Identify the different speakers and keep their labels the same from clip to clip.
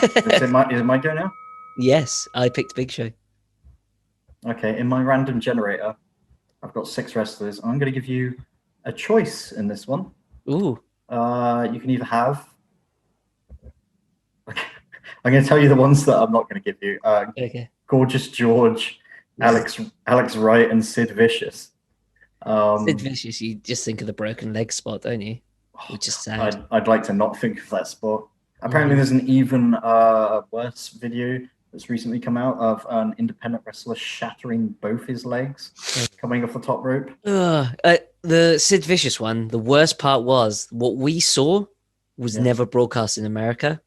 Speaker 1: Is it my go now?
Speaker 2: Yes, I picked Big Show.
Speaker 1: Okay, in my random generator, I've got 6 wrestlers. I'm going to give you a choice in this one.
Speaker 2: Ooh.
Speaker 1: You can either have. I'm going to tell you the ones that I'm not going to give you.
Speaker 2: Okay.
Speaker 1: Gorgeous George, Alex Wright, and Sid Vicious.
Speaker 2: Sid Vicious, you just think of the broken leg spot, don't you? Which is sad.
Speaker 1: I'd like to not think of that spot. Apparently, there's an even worse video that's recently come out of an independent wrestler shattering both his legs coming off the top rope.
Speaker 2: The Sid Vicious one, the worst part was what we saw was never broadcast in America.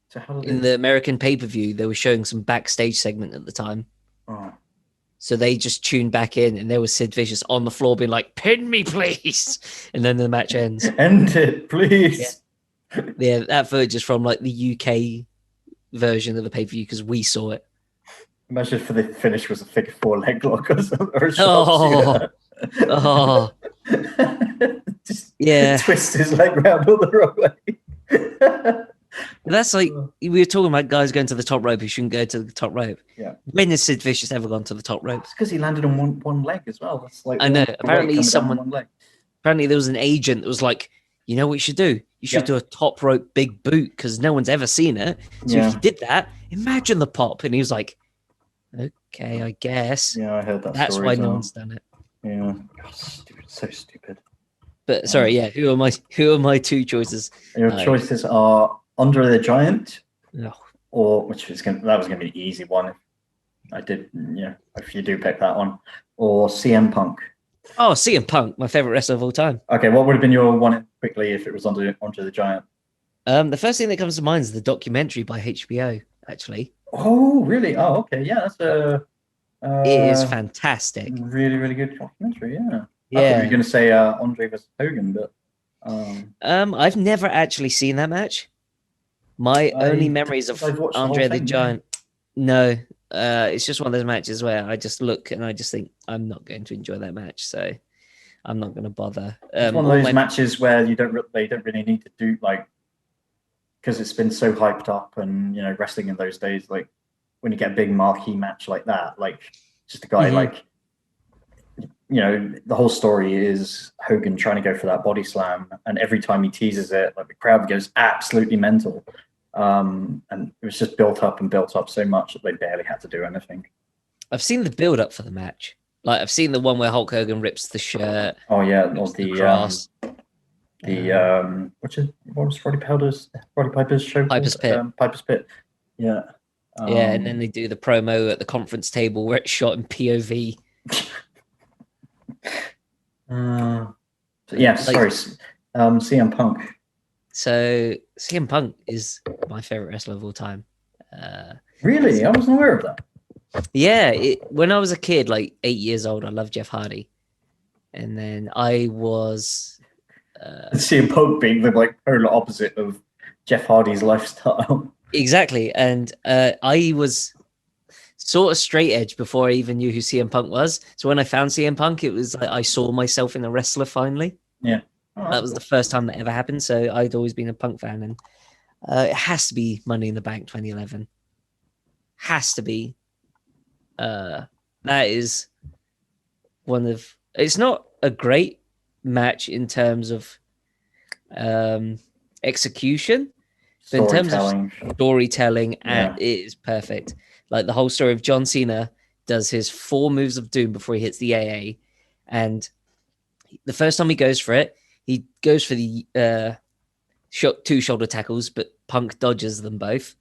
Speaker 1: So how did
Speaker 2: in the American pay-per-view, they were showing some backstage segment at the time.
Speaker 1: Oh.
Speaker 2: So they just tuned back in, and there was Sid Vicious on the floor being like, "Pin me, please!" And then the match ends.
Speaker 1: End it, please.
Speaker 2: Yeah, that footage is from like the UK version of the pay-per-view because we saw it.
Speaker 1: Imagine if the finish was a figure 4 leg lock or something. Or just twist his leg around all the wrong way.
Speaker 2: That's like we were talking about guys going to the top rope who shouldn't go to the top rope.
Speaker 1: Yeah.
Speaker 2: When has Sid Vicious ever gone to the top rope?
Speaker 1: It's because he landed on one leg as well. That's like
Speaker 2: I know. Apparently there was an agent that was like, you know what you should do? You should do a top rope big boot because no one's ever seen it. So if you did that, imagine the pop. And he was like, okay, I guess.
Speaker 1: Yeah, I heard that.
Speaker 2: That's why no one's done it.
Speaker 1: Yeah. God, stupid, so stupid.
Speaker 2: But sorry, who are my 2 choices?
Speaker 1: Your choices are Andre the Giant, or that was gonna be an easy one if I did, if you do pick that one, or CM Punk.
Speaker 2: Oh, CM Punk, my favorite wrestler of all time.
Speaker 1: Okay, what would have been your one quickly if it was Andre the Giant?
Speaker 2: The first thing that comes to mind is the documentary by HBO, actually.
Speaker 1: Oh, really? Oh, okay. Yeah, that's
Speaker 2: it is fantastic.
Speaker 1: Really, really good documentary, yeah.
Speaker 2: Yeah.
Speaker 1: I thought you were gonna say Andre versus Hogan, but
Speaker 2: I've never actually seen that match. My only memories of Andre the Giant. No, it's just one of those matches where I just look and I just think I'm not going to enjoy that match, so I'm not going to bother.
Speaker 1: It's one of those matches where they don't really need to do because it's been so hyped up, and wrestling in those days, like when you get a big marquee match like that, like just a guy the whole story is Hogan trying to go for that body slam, and every time he teases it, like the crowd goes absolutely mental. And it was just built up so much that they barely had to do anything.
Speaker 2: I've seen the build up for the match. Like I've seen the one where Hulk Hogan rips the shirt.
Speaker 1: Oh yeah, or the cross. What was Roddy Piper's show?
Speaker 2: Piper's Pit.
Speaker 1: Piper's Pit. Yeah.
Speaker 2: And then they do the promo at the conference table where it's shot in POV.
Speaker 1: CM Punk.
Speaker 2: So CM Punk is my favorite wrestler of all time.
Speaker 1: Really? I wasn't aware of that.
Speaker 2: Yeah, when I was a kid, like 8 years old, I loved Jeff Hardy. And then I was...
Speaker 1: CM Punk being the polar opposite of Jeff Hardy's lifestyle.
Speaker 2: Exactly. And I was sort of straight edge before I even knew who CM Punk was. So when I found CM Punk, it was like I saw myself in a wrestler finally.
Speaker 1: Yeah.
Speaker 2: Oh, that was the first time that ever happened. So I'd always been a Punk fan. And it has to be Money in the Bank 2011. Has to be. That is one of... It's not a great match in terms of execution, but in terms of storytelling, and it is perfect. Like the whole story of John Cena does his 4 moves of doom before he hits the AA, and the first time he goes for it, he goes for the 2 shoulder tackles, but Punk dodges them both.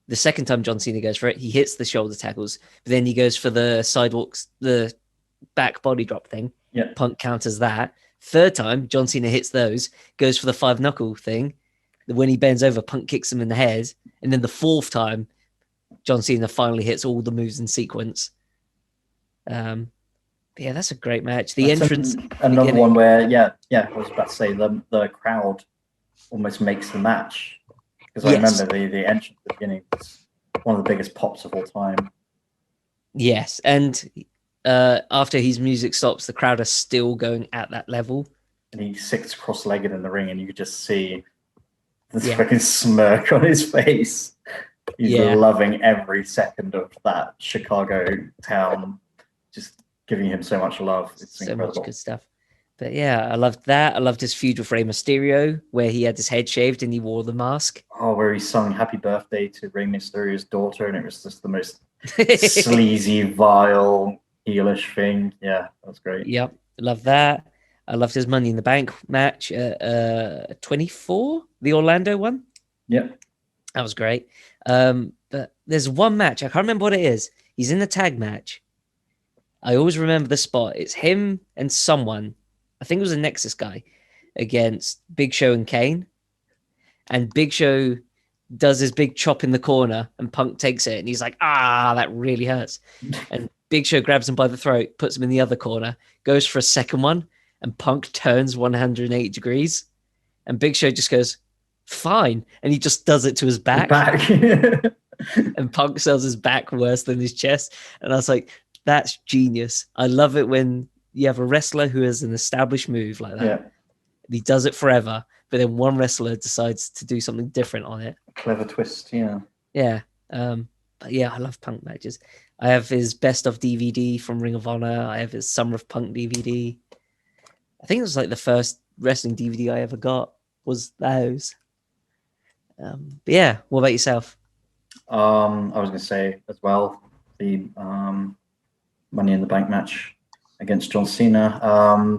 Speaker 2: The second time John Cena goes for it, he hits the shoulder tackles, but then he goes for the sidewalks, the back body drop thing.
Speaker 1: Yeah.
Speaker 2: Punk counters that. Third time, John Cena hits those, goes for the 5 knuckle thing. When he bends over, Punk kicks him in the head. And then the 4th time, John Cena finally hits all the moves in sequence. Yeah, that's a great match. The entrance.
Speaker 1: Another one where, I was about to say the crowd almost makes the match. Because I remember the entrance at the beginning was one of the biggest pops of all time.
Speaker 2: Yes, and after his music stops, the crowd are still going at that level.
Speaker 1: And he sits cross-legged in the ring, and you could just see this fucking smirk on his face. He's loving every second of that Chicago town, just giving him so much love. It's
Speaker 2: so
Speaker 1: incredible.
Speaker 2: Much good stuff. But yeah, I loved that. I loved his feud with Rey Mysterio, where he had his head shaved and he wore the mask.
Speaker 1: Oh, where he sung "Happy Birthday" to Rey Mysterio's daughter, and it was just the most sleazy, vile, heelish thing. Yeah, that was great.
Speaker 2: Yep, love that. I loved his Money in the Bank match at 24, the Orlando one.
Speaker 1: Yep.
Speaker 2: That was great. But there's one match, I can't remember what it is. He's in the tag match. I always remember the spot. It's him and someone, I think it was a Nexus guy, against Big Show and Kane. And Big Show does his big chop in the corner and Punk takes it. And he's like, that really hurts. And Big Show grabs him by the throat, puts him in the other corner, goes for a second one, and Punk turns 180 degrees. And Big Show just goes, fine. And he just does it to his back. And Punk sells his back worse than his chest. And I was like, that's genius. I love it when you have a wrestler who has an established move like that. Yeah. He does it forever, but then one wrestler decides to do something different on it.
Speaker 1: Clever twist, yeah.
Speaker 2: Yeah. But yeah, I love Punk matches. I have his best of DVD from Ring of Honor. I have his Summer of Punk DVD. I think it was like the first wrestling DVD I ever got was those. But yeah, what about yourself?
Speaker 1: I was going to say as well, the Money in the Bank match against John Cena,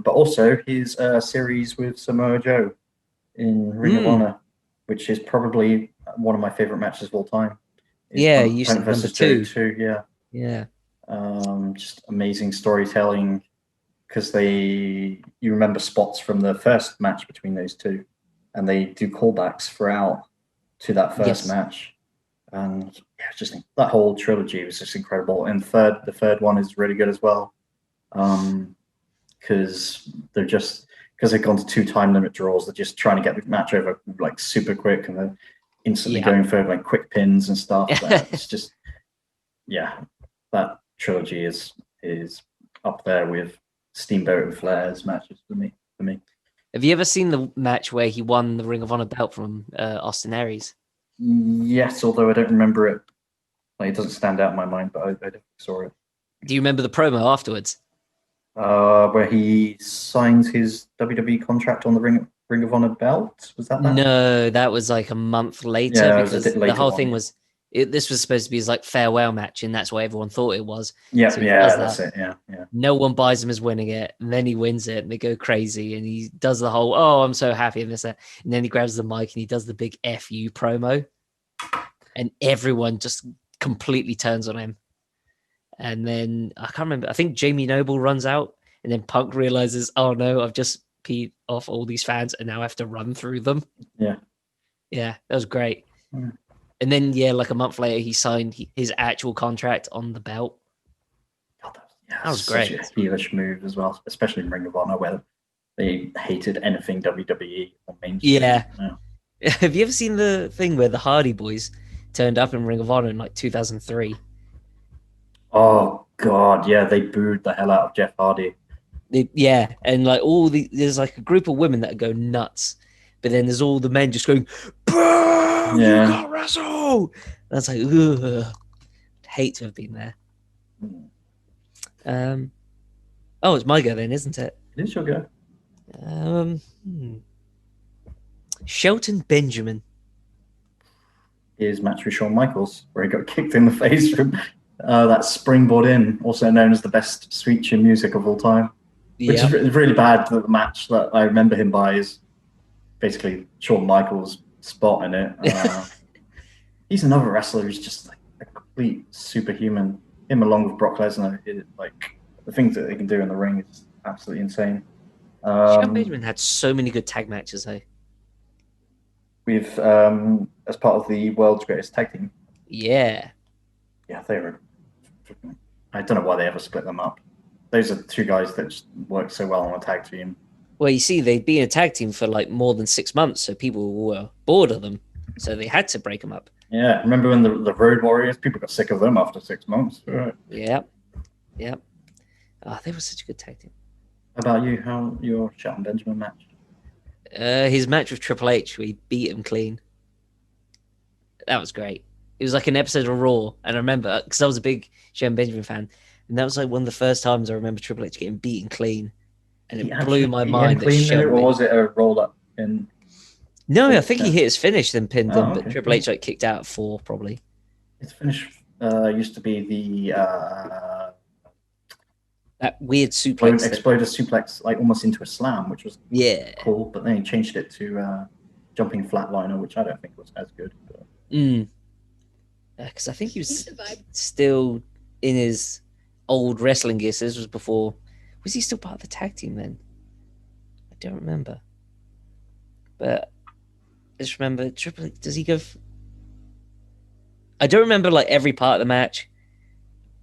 Speaker 1: but also his series with Samoa Joe in Ring of Honor, which is probably one of my favorite matches of all time.
Speaker 2: Yeah, you said number two.
Speaker 1: Yeah. Just amazing storytelling, because you remember spots from the first match between those two, and they do callbacks throughout to that first match. And yeah, just that whole trilogy was just incredible. And the third one is really good as well, because they've gone to 2 time limit draws. They're just trying to get the match over like super quick, and they're instantly going for like quick pins and stuff. It's just that trilogy is up there with Steamboat and Flair's matches for me.
Speaker 2: Have you ever seen the match where he won the Ring of Honor belt from Austin Aries?
Speaker 1: Yes, although I don't remember it. Like, it doesn't stand out in my mind, but I definitely saw it.
Speaker 2: Do you remember the promo afterwards?
Speaker 1: Where he signs his WWE contract on the Ring of Honor belt? Was that?
Speaker 2: No, that was like a month later.
Speaker 1: Yeah,
Speaker 2: because the whole thing was this was supposed to be his like farewell match, and that's what everyone thought it was.
Speaker 1: Yeah, so that's it. Yeah.
Speaker 2: No one buys him as winning it, and then he wins it, and they go crazy, and he does the whole I'm so happy and this that, and then he grabs the mic and he does the big FU promo, and everyone just completely turns on him. And then I can't remember. I think Jamie Noble runs out, and then Punk realizes, oh no, I've just peed off all these fans, and now I have to run through them.
Speaker 1: Yeah,
Speaker 2: that was great. And then, like a month later, he signed his actual contract on the belt.
Speaker 1: God,
Speaker 2: that was great.
Speaker 1: Such a heelish move as well, especially in Ring of Honor, where they hated anything WWE on Main Street.
Speaker 2: Yeah. Have you ever seen the thing where the Hardy Boys turned up in Ring of Honor in like 2003?
Speaker 1: Oh God, yeah, they booed the hell out of Jeff Hardy.
Speaker 2: And like there's like a group of women that go nuts, but then there's all the men just going, "Boo! You can't wrestle!" And I was like, ugh, I'd hate to have been there. It's my go then, isn't it?
Speaker 1: It is your go.
Speaker 2: Shelton Benjamin.
Speaker 1: His match with Shawn Michaels, where he got kicked in the face from that springboard in, also known as the best sweet chin music of all time. Which is really bad. The match that I remember him by is basically Shawn Michaels' spot in it. He's another wrestler who's just like a complete superhuman. Him along with Brock Lesnar, like the things that they can do in the ring is absolutely insane.
Speaker 2: Shelton Benjamin had so many good tag matches,
Speaker 1: with as part of the world's greatest tag team.
Speaker 2: Yeah,
Speaker 1: they were. I don't know why they ever split them up. Those are 2 guys that just work so well on a tag team.
Speaker 2: Well, you see, they'd been a tag team for like more than 6 months, so people were bored of them, so they had to break them up.
Speaker 1: Yeah, remember when the Road Warriors, people got sick of them after 6 months. Right.
Speaker 2: Yeah. Oh, they were such a good tag team.
Speaker 1: How about you? How your Shelton Benjamin match?
Speaker 2: His match with Triple H, where he beat him clean. That was great. It was like an episode of Raw, and I remember because I was a big Shelton Benjamin fan, and that was like one of the first times I remember Triple H getting beaten clean, and it blew my mind.
Speaker 1: Clean though, or was it a roll up in?
Speaker 2: No, I think he hit his finish, then pinned him,
Speaker 1: okay.
Speaker 2: But Triple H like kicked out at 4 probably.
Speaker 1: His finish used to be the
Speaker 2: that weird suplex,
Speaker 1: exploder suplex, like almost into a slam, which was cool. But then he changed it to jumping flatliner, which I don't think was as good.
Speaker 2: Because I think he was still in his old wrestling gear. So this was before. Was he still part of the tag team then? I don't remember. But I just remember Triple H. Does he go? I don't remember like every part of the match.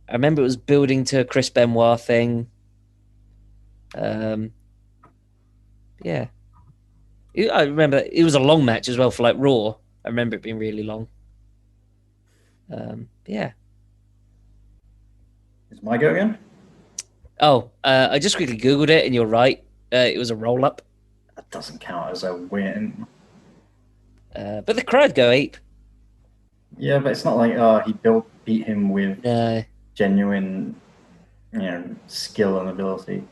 Speaker 2: I remember it was building to a Chris Benoit thing. Yeah. I remember it was a long match as well for like Raw. I remember it being really long. Yeah.
Speaker 1: Is my go again?
Speaker 2: Oh, I just quickly Googled it and you're right. It was a roll up.
Speaker 1: That doesn't count as a win.
Speaker 2: But the crowd go ape.
Speaker 1: Yeah, but it's not like he beat him with genuine, skill and ability.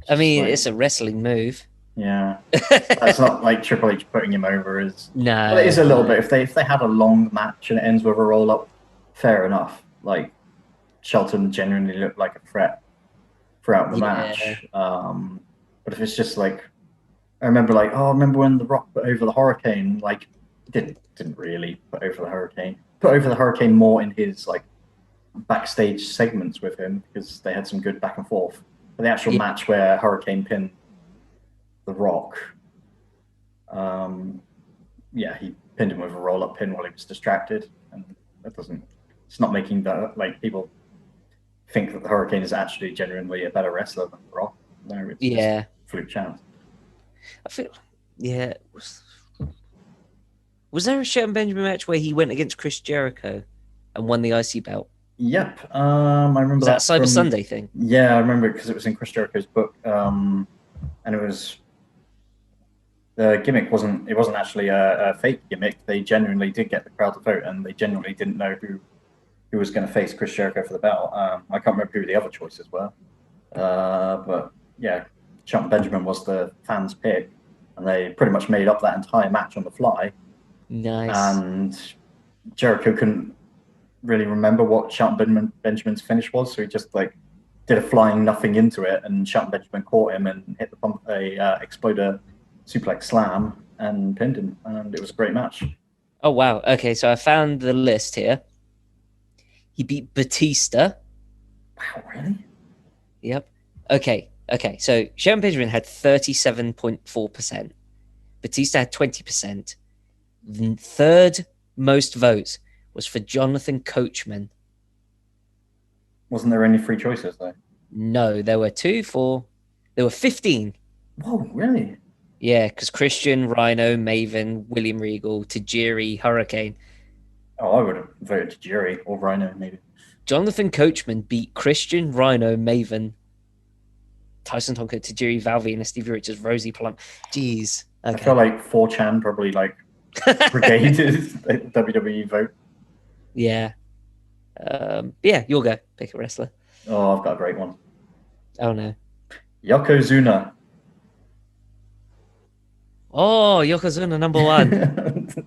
Speaker 2: I mean, it's a wrestling move.
Speaker 1: Yeah, it's not like Triple H putting him over.
Speaker 2: No,
Speaker 1: well, it is a little bit. If they had a long match and it ends with a roll up, fair enough. Like Shelton genuinely looked like a threat throughout the match. But if it's just like, I remember when The Rock put over the Hurricane, like didn't really put over the Hurricane. Put over the Hurricane more in his like backstage segments with him because they had some good back and forth. But the actual match where Hurricane pinned The Rock, he pinned him with a roll-up pin while he was distracted, and it's not making that like people think that the Hurricane is actually genuinely a better wrestler than The Rock. No, it's just fluke chance.
Speaker 2: I feel, was there a Shelton Benjamin match where he went against Chris Jericho and won the IC belt?
Speaker 1: Yep, I remember
Speaker 2: that Cyber Sunday thing.
Speaker 1: Yeah, I remember it because it was in Chris Jericho's book, and it was. The gimmick wasn't actually a fake gimmick. They genuinely did get the crowd to vote, and they genuinely didn't know who was going to face Chris Jericho for the belt. I can't remember who the other choices were, but yeah, Shelton Benjamin was the fans' pick, and they pretty much made up that entire match on the fly.
Speaker 2: Nice.
Speaker 1: And Jericho couldn't really remember what Shelton Benjamin's finish was, so he just like did a flying nothing into it, and Shelton Benjamin caught him and hit the exploder suplex slam and pinned him, and it was a great match.
Speaker 2: Oh wow. Okay, so I found the list here. He beat Batista.
Speaker 1: Wow, really?
Speaker 2: Yep. Okay, so Shelton Benjamin had 37.4%. Batista had 20%. The third most votes was for Jonathan Coachman.
Speaker 1: Wasn't there any free choices though?
Speaker 2: No, there were 15.
Speaker 1: Whoa, really?
Speaker 2: Yeah, because Christian, Rhino, Maven, William Regal, Tajiri, Hurricane.
Speaker 1: Oh, I would have voted Tajiri or Rhino, maybe.
Speaker 2: Jonathan Coachman beat Christian, Rhino, Maven, Tyson Tonka, Tajiri, Val Venus, Stevie Richards, Rosie Plum. Jeez. Okay.
Speaker 1: I feel like 4chan probably like brigaded the WWE vote.
Speaker 2: Yeah. Yeah, you'll go. Pick a wrestler.
Speaker 1: Oh, I've got a great one.
Speaker 2: Oh, no.
Speaker 1: Yokozuna.
Speaker 2: Oh, Yokozuna #1.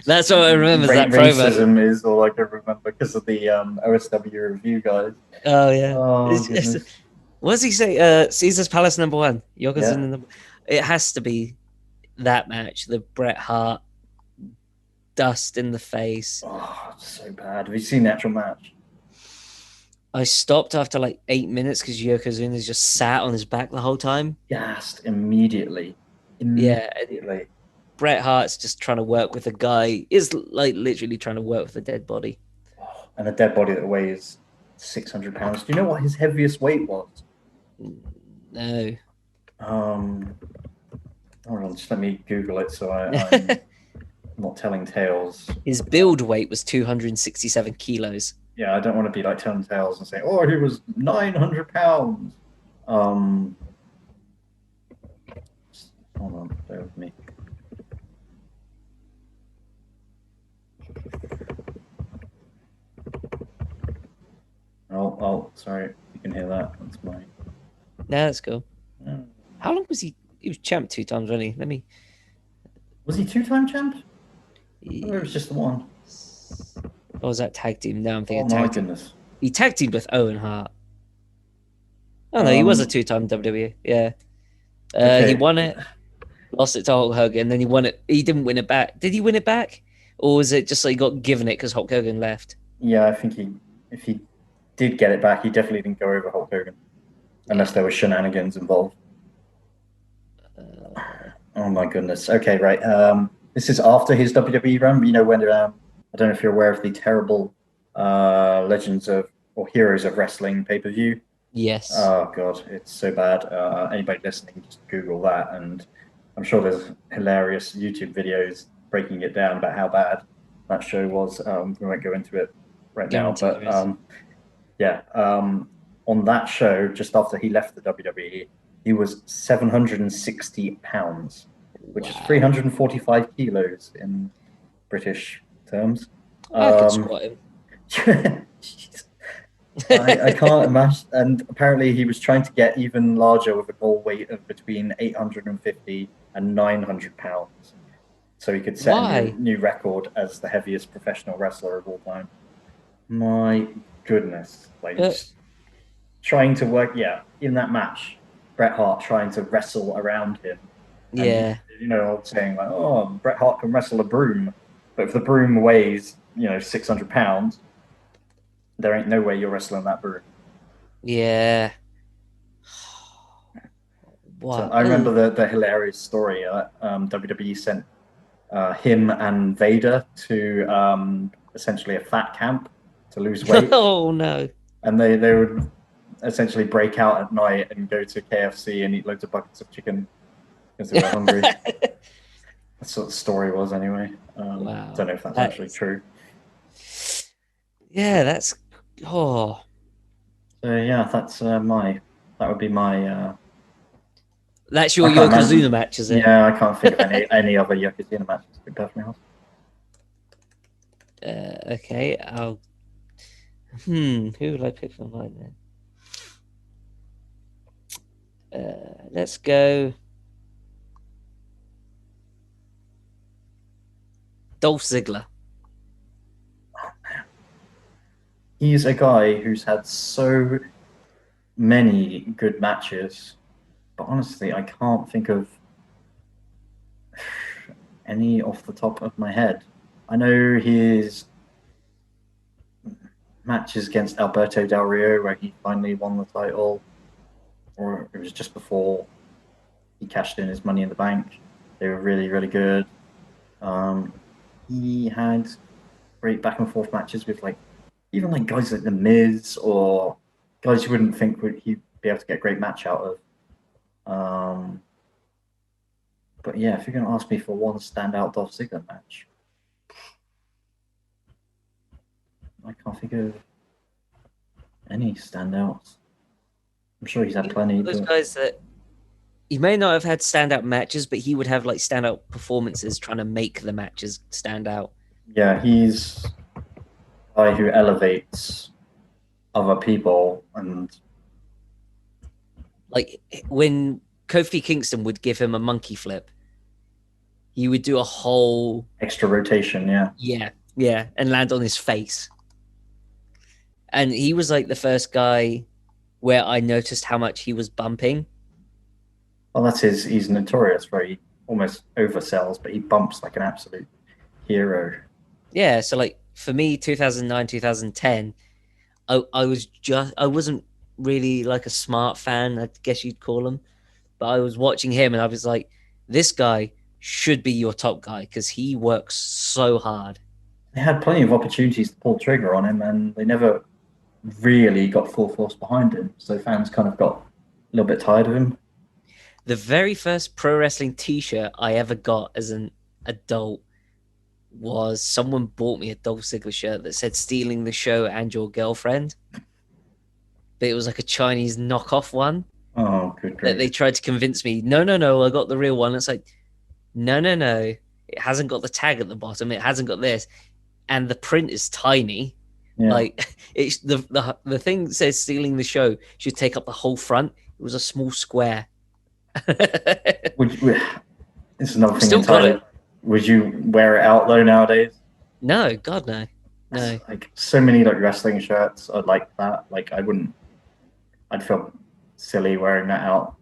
Speaker 2: That's what I remember. That
Speaker 1: racism
Speaker 2: promo
Speaker 1: is all I can remember because of the OSW review guys.
Speaker 2: Oh yeah.
Speaker 1: Oh,
Speaker 2: what does he say? Caesar's Palace #1. Yokozuna. It has to be that match. The Bret Hart dust in the face.
Speaker 1: Oh, it's so bad. Have you seen the actual match?
Speaker 2: I stopped after like 8 minutes because Yokozuna's just sat on his back the whole time.
Speaker 1: Gassed immediately.
Speaker 2: Immediately. Bret Hart's just trying to work with a guy, is like literally trying to work with a dead body.
Speaker 1: And a dead body that weighs 600 pounds. Do you know what his heaviest weight was?
Speaker 2: No.
Speaker 1: Hold on, just let me Google it so I'm not telling tales.
Speaker 2: His build weight was 267 kilos.
Speaker 1: Yeah, I don't want to be like telling tales and say, oh, he was 900 pounds. Hold on, bear with me. Oh, sorry. You can hear that. That's mine.
Speaker 2: No, that's cool. How long was he? He was champ 2 times, wasn't he?
Speaker 1: Was he 2-time champ? Or it was just the one?
Speaker 2: Or was that tag team? No, I'm thinking
Speaker 1: my
Speaker 2: tag team.
Speaker 1: goodness.
Speaker 2: He tag teamed with Owen Hart. Oh no, he was a 2-time WWE. Yeah.
Speaker 1: Okay.
Speaker 2: He won it, lost it to Hulk Hogan, then he won it. He didn't win it back. Did he win it back? Or was it just like he got given it because Hulk Hogan left?
Speaker 1: Yeah, I think if he did get it back, he definitely didn't go over Hulk Hogan. Unless there were shenanigans involved. Oh my goodness. Okay, right. This is after his WWE run. You know, when I don't know if you're aware of the terrible Legends of or Heroes of Wrestling pay-per-view.
Speaker 2: Yes.
Speaker 1: Oh god, it's so bad. Anybody listening, just Google that, and I'm sure there's hilarious YouTube videos breaking it down about how bad that show was. We won't go into it right now, but yeah. On that show, just after he left the WWE, he was 760 pounds, which is 345 kilos in British terms.
Speaker 2: I could squat him.
Speaker 1: I can't imagine. And apparently he was trying to get even larger with a goal weight of between 850 and 900 pounds. So he could set a new record as the heaviest professional wrestler of all time. My goodness. Just trying to work, in that match, Bret Hart trying to wrestle around him.
Speaker 2: And,
Speaker 1: saying like, oh, Bret Hart can wrestle a broom. But if the broom weighs, 600 pounds, there ain't no way you're wrestling that broom.
Speaker 2: Yeah. Wow.
Speaker 1: So I remember the hilarious story. WWE sent him and Vader to essentially a fat camp to lose weight.
Speaker 2: Oh no! And
Speaker 1: they would essentially break out at night and go to KFC and eat loads of buckets of chicken because they were hungry. That's what the story was anyway.
Speaker 2: Wow.
Speaker 1: Don't know if that's actually true.
Speaker 2: Yeah, that's So
Speaker 1: yeah, that would be my.
Speaker 2: That's your Yokozuna match, is it?
Speaker 1: Yeah, I can't think of any other Yokozuna matches, to be perfectly honest.
Speaker 2: Okay, who would I pick from mine then? Let's go Dolph Ziggler.
Speaker 1: He's a guy who's had so many good matches, but honestly, I can't think of any off the top of my head. I know his matches against Alberto Del Rio, where he finally won the title, or it was just before he cashed in his Money in the Bank. They were really, really good. He had great back and forth matches with even guys like The Miz or guys you wouldn't think he'd be able to get a great match out of. But yeah, if you're going to ask me for one standout Dolph Ziggler match, I can't think of any standouts. I'm sure he's had plenty.
Speaker 2: Those guys that he may not have had standout matches, but he would have standout performances trying to make the matches stand out.
Speaker 1: Yeah, he's a guy who elevates other people, and
Speaker 2: when Kofi Kingston would give him a monkey flip, he would do a whole
Speaker 1: extra rotation.
Speaker 2: Yeah, and land on his face. And he was the first guy where I noticed how much he was bumping.
Speaker 1: Well, he's notorious for he almost oversells, but he bumps like an absolute hero.
Speaker 2: Yeah, so for me, 2009, 2010, I wasn't really a smart fan, I guess you'd call him, but I was watching him and I was like, this guy should be your top guy because he works so hard.
Speaker 1: They had plenty of opportunities to pull trigger on him and they never really got full force behind him, so fans kind of got a little bit tired of him.
Speaker 2: The very first pro wrestling t-shirt I ever got as an adult was someone bought me a Dolph Ziggler shirt that said "Stealing the Show and Your Girlfriend," but it was a Chinese knockoff one.
Speaker 1: Oh good
Speaker 2: that they tried to convince me, no, I got the real one. It's like, no, it hasn't got the tag at the bottom. It hasn't got this, and the print is tiny.
Speaker 1: Yeah.
Speaker 2: Like it's the thing that says stealing the show should take up the whole front. It was a small square.
Speaker 1: This is another thing
Speaker 2: Still got
Speaker 1: entirely.
Speaker 2: it.
Speaker 1: Would you wear it out though nowadays?
Speaker 2: No, God, no.
Speaker 1: Like so many like wrestling shirts are like that. Like I'd feel silly wearing that out.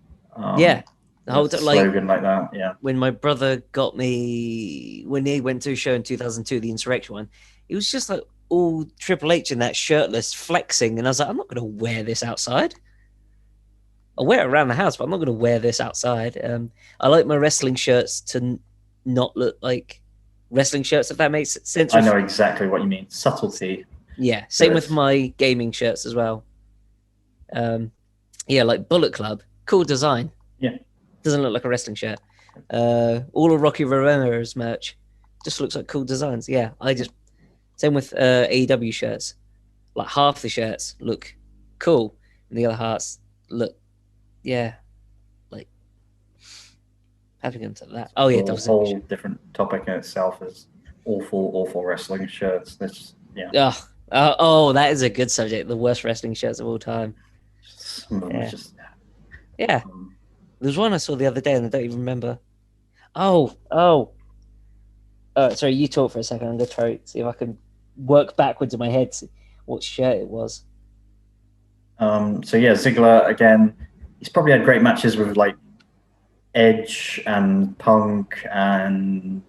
Speaker 2: Yeah, the whole
Speaker 1: slogan like that. Yeah.
Speaker 2: When my brother got me, when he went to a show in 2002, the Insurrection one, it was just like all Triple H in that shirtless flexing, and I was like, I'm not going to wear this outside. I'll wear it around the house, but I'm not going to wear this outside. I like my wrestling shirts to not look like wrestling shirts, if that makes sense.
Speaker 1: I know exactly what you mean. Subtlety.
Speaker 2: Yeah, same with my gaming shirts as well. Yeah, like Bullet Club, cool design.
Speaker 1: Yeah,
Speaker 2: doesn't look like a wrestling shirt. All of Rocky Romera's merch just looks like cool designs. Yeah, same with AEW shirts. Like half the shirts look cool, and the other halves look, yeah, like having into that. Oh yeah,
Speaker 1: a whole different topic in itself is awful wrestling shirts. That's yeah.
Speaker 2: Oh, that is a good subject. The worst wrestling shirts of all time. Yeah. There's one I saw the other day and I don't even remember. Oh, sorry, you talk for a second. I'm going to try to see if I can work backwards in my head to see what shirt it was.
Speaker 1: So yeah, Ziggler, again, he's probably had great matches with like Edge and Punk and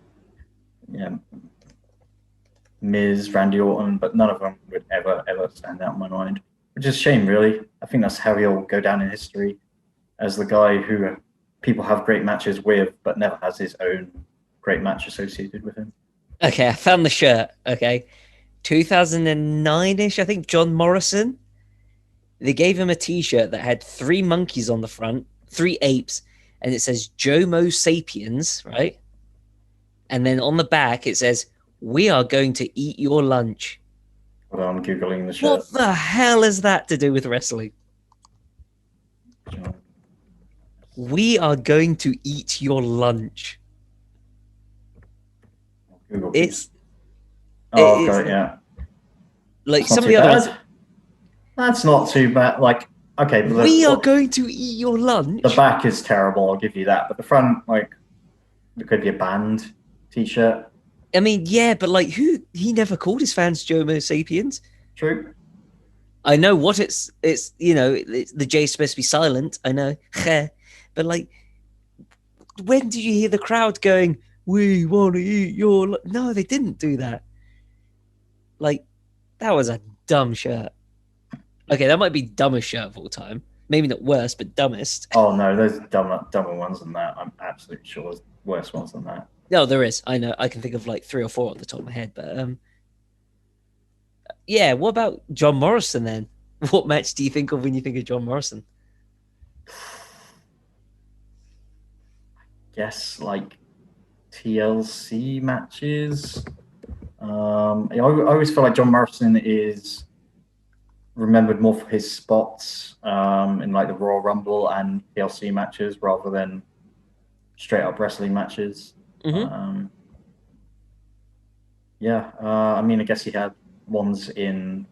Speaker 1: Miz, Randy Orton, but none of them would ever stand out in my mind. Which is a shame, really. I think that's how he'll go down in history as the guy who people have great matches with, but never has his own great match associated with him.
Speaker 2: Okay, I found the shirt. Okay, 2009-ish, I think. John Morrison. They gave him a T-shirt that had 3 monkeys on the front, 3 apes, and it says Jomo Sapiens, right? And then on the back it says, "We are going to eat your lunch."
Speaker 1: Hold on, I'm Googling the shirt.
Speaker 2: What the hell is that to do with wrestling? We are going to eat your lunch.
Speaker 1: Google,
Speaker 2: it's
Speaker 1: got it, yeah.
Speaker 2: Like some of the others.
Speaker 1: That's not too bad. Like, okay, but
Speaker 2: we are going to eat your lunch.
Speaker 1: The back is terrible, I'll give you that. But the front, like, it could be a band T-shirt.
Speaker 2: I mean, yeah, but like, he never called his fans Jomo Sapiens.
Speaker 1: True.
Speaker 2: I know what it's the J's supposed to be silent. I know, but like, when did you hear the crowd going, "We want to eat your"? No, they didn't do that. Like, that was a dumb shirt. Okay, that might be dumbest shirt of all time. Maybe not worst, but dumbest.
Speaker 1: Oh no, there's dumber ones than that. I'm absolutely sure there's worse ones than that.
Speaker 2: No, there is. I know. I can think of like 3 or 4 off the top of my head. But yeah. What about John Morrison then? What match do you think of when you think of John Morrison?
Speaker 1: Guess like TLC matches. I always feel like John Morrison is remembered more for his spots in like the Royal Rumble and TLC matches rather than straight up wrestling matches.
Speaker 2: Mm-hmm.
Speaker 1: I mean, I guess he had ones in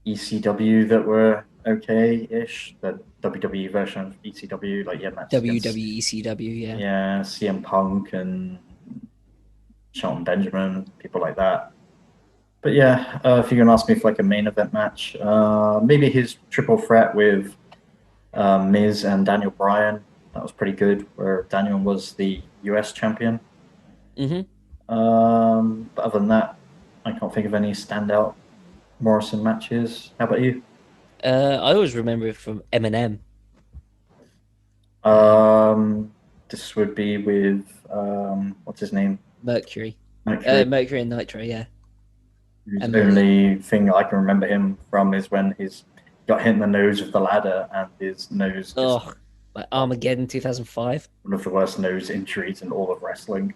Speaker 1: ECW that were okay-ish. The WWE version of ECW, like matches
Speaker 2: WWE ECW, yeah.
Speaker 1: Yeah, CM Punk and Shelton Benjamin, people like that. But yeah, if you're gonna ask me for like a main event match, maybe his triple threat with Miz and Daniel Bryan. That was pretty good, where Daniel was the US champion.
Speaker 2: Mm-hmm.
Speaker 1: But other than that, I can't think of any standout Morrison matches. How about you?
Speaker 2: I always remember it from Eminem.
Speaker 1: This would be with what's his name?
Speaker 2: Mercury and Nitro, yeah.
Speaker 1: The only thing I can remember him from is when he got hit in the nose with the ladder and his nose.
Speaker 2: Like Armageddon 2005.
Speaker 1: One of the worst nose injuries in all of wrestling.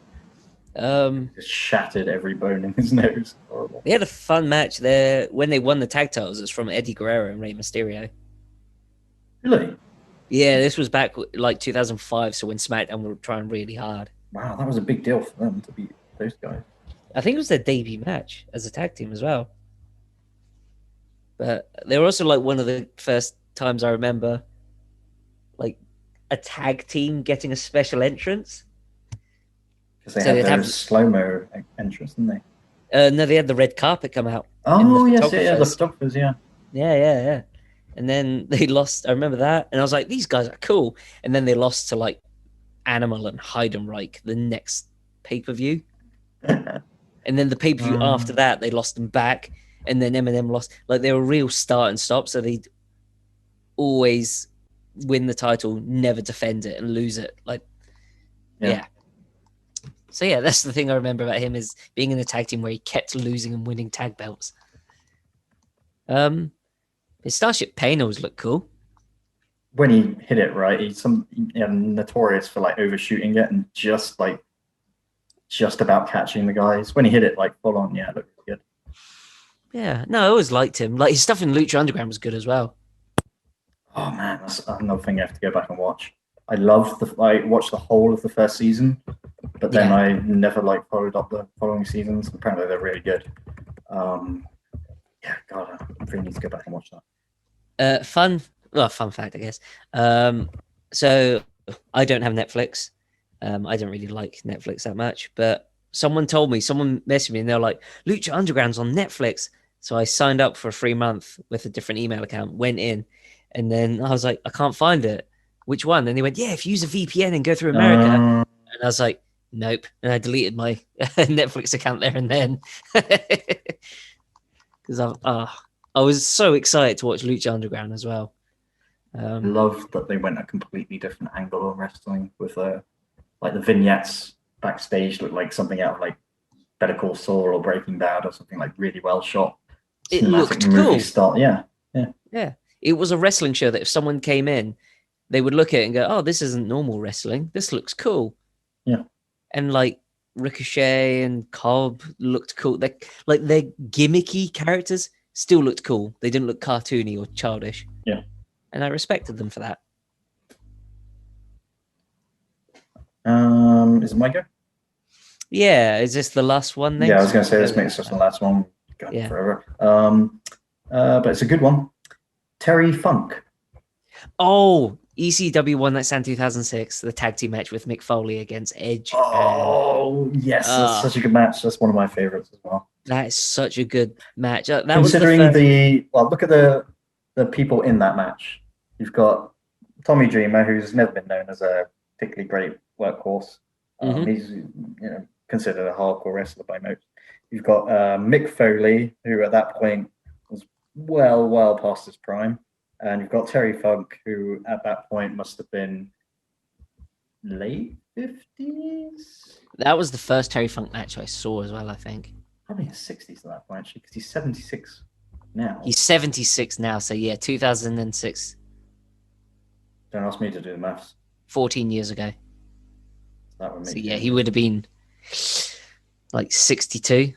Speaker 1: Just shattered every bone in his nose. Horrible.
Speaker 2: They had a fun match there when they won the tag titles. It's from Eddie Guerrero and Rey Mysterio.
Speaker 1: Really?
Speaker 2: Yeah, this was back like 2005, so when SmackDown were trying really hard.
Speaker 1: Wow, that was a big deal for them to beat those guys.
Speaker 2: I think it was their debut match as a tag team as well. But they were also like one of the first times I remember like a tag team getting a special entrance.
Speaker 1: Because they had those slow-mo entrance, didn't
Speaker 2: they? No, they had the red carpet come out.
Speaker 1: Oh, yes, yeah, the photographers, yeah.
Speaker 2: Yeah. And then they lost. I remember that. And I was like, these guys are cool. And then they lost to like Animal and Heidenreich the next pay-per-view. And then the pay-per-view after that, they lost them back. And then Eminem lost. Like, they were real start and stop. So they'd always win the title, never defend it and lose it. Like, yeah. So, yeah, that's the thing I remember about him is being in a tag team where he kept losing and winning tag belts. His Starship Pain always looked cool.
Speaker 1: When he hit it right, he's notorious for like overshooting it and just about catching the guys. When he hit it like full on, it looked good.
Speaker 2: Yeah, no, I always liked him. Like his stuff in Lucha Underground was good as well.
Speaker 1: Oh man, that's another thing I have to go back and watch. I watched the whole of the first season, but then I never followed up the following seasons. Apparently they're really good. God, I really need to go back and watch that.
Speaker 2: Fun fact, I guess. So I don't have Netflix. I don't really like Netflix that much, but someone messaged me and they're like, Lucha Underground's on Netflix. So I signed up for a free month with a different email account, went in, and then I was like, I can't find it. Which one? And they went, if you use a VPN and go through America. And I was like, nope. And I deleted my Netflix account there and then. Because I was so excited to watch Lucha Underground as well.
Speaker 1: I love that they went a completely different angle on wrestling with the vignettes backstage looked like something out of like Better Call Saul or Breaking Bad or something like really well shot.
Speaker 2: It looked cool.
Speaker 1: Style.
Speaker 2: Yeah. It was a wrestling show that if someone came in, they would look at it and go, oh, this isn't normal wrestling. This looks cool.
Speaker 1: Yeah.
Speaker 2: And like Ricochet and Cobb looked cool. Their gimmicky characters still looked cool. They didn't look cartoony or childish.
Speaker 1: Yeah.
Speaker 2: And I respected them for that.
Speaker 1: Is it my go?
Speaker 2: Yeah. Is this the last one then?
Speaker 1: Yeah, I was going to say this makes us the last one. Forever. But it's a good one. Terry Funk.
Speaker 2: Oh, ECW won that San 2006, the tag team match with Mick Foley against Edge.
Speaker 1: Oh, yes. That's such a good match. That's one of my favorites as well.
Speaker 2: That is such a good match.
Speaker 1: Considering look at the people in that match. You've got Tommy Dreamer, who's never been known as a particularly great workhorse. He's considered a hardcore wrestler by most. You've got Mick Foley, who at that point was well past his prime. And you've got Terry Funk, who at that point must have been late 50s.
Speaker 2: That was the first Terry Funk match I saw as well, I think.
Speaker 1: Probably in his 60s at that point, actually, because he's 76 now.
Speaker 2: He's 76 now, so yeah, 2006.
Speaker 1: Don't ask me to do the maths.
Speaker 2: 14 years ago.
Speaker 1: That would make
Speaker 2: so yeah, he would have been like 62.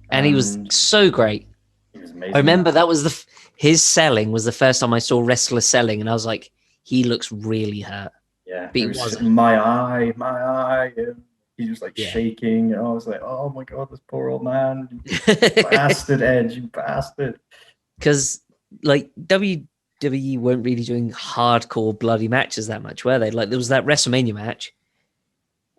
Speaker 2: And he was so great.
Speaker 1: He was amazing.
Speaker 2: I remember that was his selling was the first time I saw wrestlers selling, and I was like, he looks really hurt.
Speaker 1: Yeah,
Speaker 2: but he wasn't.
Speaker 1: My eye. And he was like shaking, and I was like, oh my god, this poor old man. You bastard, Edge, you bastard.
Speaker 2: Because like WWE weren't really doing hardcore bloody matches that much, were they? Like there was that WrestleMania match,